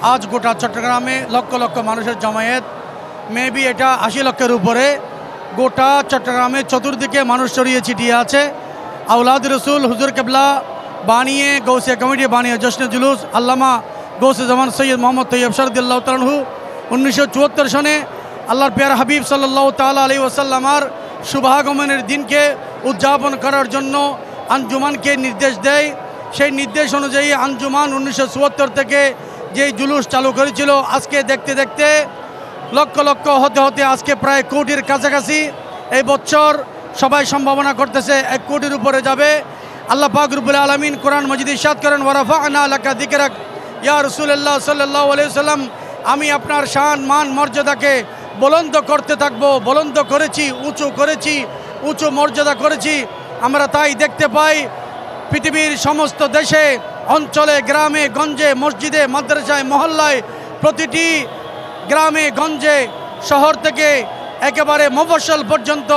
আজ গোটা চট্টগ্রামে লক্ষ লক্ষ মানুষের জমায়েত, মেবি এটা ৮০ লক্ষের উপরে। গোটা চট্টগ্রামে চতুর্দিকে মানুষ ছড়িয়ে ছিটিয়ে আছে। আউলাদ রসুল হুজুর কেবলা বানিয়ে গৌসিয়া কমিটি বানিয়ে জশ্নে জুলুস আল্লামা গৌসে জামান সৈয়দ মোহাম্মদ তৈয়ব শরদুল্লাহ তাআলাহু 1974 সনে আল্লাহর পেয়ার হাবিব সাল্লাল্লাহু তাআলা আলাইহি ওয়াসাল্লামার শুভাগমনের দিনকে উদযাপন করার জন্য আঞ্জুমানকে নির্দেশ দেয়। সেই নির্দেশ অনুযায়ী আঞ্জুমান 1974 থেকে যেই জুলুস চালু করেছিল, আজকে দেখতে দেখতে লক্ষ লক্ষ হতে হতে আজকে প্রায় কোটির কাছাকাছি। এই বছর সবাই সম্ভাবনা করতেছে 1 কোটির উপরে যাবে। আল্লাহ পাক রব্বুল আলামিন কোরআন মাজিদ ইরশাদ করেন, ওয়ারাফা'না লাকা যিকরাক ইয়া রাসূলুল্লাহ সাল্লাল্লাহু আলাইহি ওয়াসাল্লাম, আমি আপনার শান মান মর্যাদাকে বুলন্দ করতে থাকবো। বুলন্দ করেছি, উঁচু মর্যাদা করেছি। আমরা তাই দেখতে পাই পৃথিবীর সমস্ত দেশে, অঞ্চলে, গ্রামে গঞ্জে, মসজিদে, মাদ্রাসায়, মহল্লায়, প্রতিটি গ্রামে গঞ্জে, শহর থেকে একেবারে মফস্বল পর্যন্ত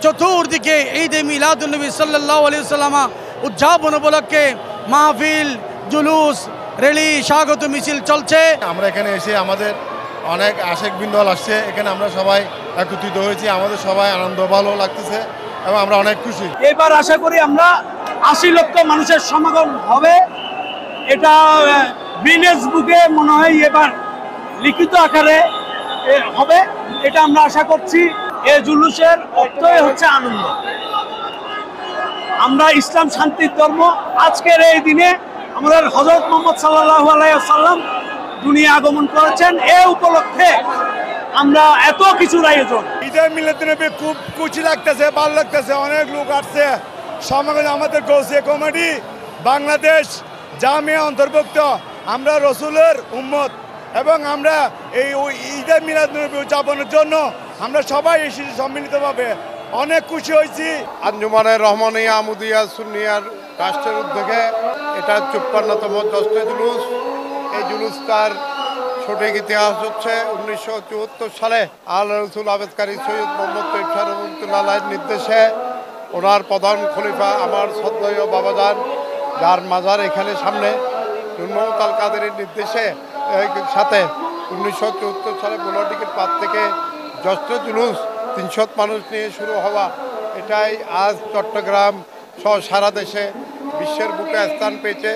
চতুর্দিকে ঈদে মিলাদুন্নবী সাল্লাল্লাহু আলাইহি ওয়াসাল্লাম উদযাপন উপলক্ষে মাহফিল, জুলুস, র্যালি, স্বাগত মিছিল চলছে। আমরা এখানে এসে আমাদের অনেক আশেক বিন্দল আসছে, এখানে আমরা সবাই একত্রিত হয়েছি। আমাদের সবাই আনন্দ ভালো লাগতেছে এবং আমরা অনেক খুশি। এবার আশা করি আমরা ৮০ লক্ষ মানুষের সমাগম হবে। এটা গিনেস বুকে মনে হয় এবার লিখিত আকারে হবে, এটা আমরা আশা করছি। এই জুলুসের অর্থই হচ্ছে আনন্দ। আমরা ইসলাম শান্তির ধর্ম। আজকের এই দিনে আমাদের হযরত মুহাম্মদ সাল্লাল্লাহু আলাইহি ওয়াসাল্লাম দুনিয়া আগমন করেছেন। এই উপলক্ষে আমরা এত কিছুর আয়োজন। ঈদে মিলাদুন্নবী খুব খুশি লাগতেছে, ভালো লাগতেছে। অনেক লোক আসছে সমাগম। আমাদের গৌসিয়া কমিটি বাংলাদেশ জামিয়া অন্তর্ভুক্ত। আমরা রসুলের উম্মত এবং আমরা এই ঈদে মিলাদুন্নবী উদযাপনের জন্য আমরা সবাই এসেছি সম্মিলিতভাবে। অনেক খুশি হয়েছি। আঞ্জুমানের রহমানিয়া আমুদিয়া সুন্নিয়ার রাষ্ট্রের উদ্যোগে এটা ৫৪তম জশ্নে জুলুস। এই জুলুস তার সঠিক ইতিহাস হচ্ছে 1974 সালে আল্লাহ রসুল আবেদকারী সৈয়দ মোহাম্মদ তৈয়ব রহমতুল্লাহর নির্দেশে ওনার প্রধান খলিফা আমার শ্রদ্ধেয় বাবাজান, যার মাজার এখানে সামনে, মোহাম্মদ আল কাদেরের নির্দেশে সাথে 1974 সালে 15 টিকিট পাত থেকে জশ্নে জুলুস ৩০০ মানুষ নিয়ে শুরু হওয়া, এটাই আজ চট্টগ্রাম সহ সারা দেশে বিশ্বের বুকে স্থান পেয়েছে।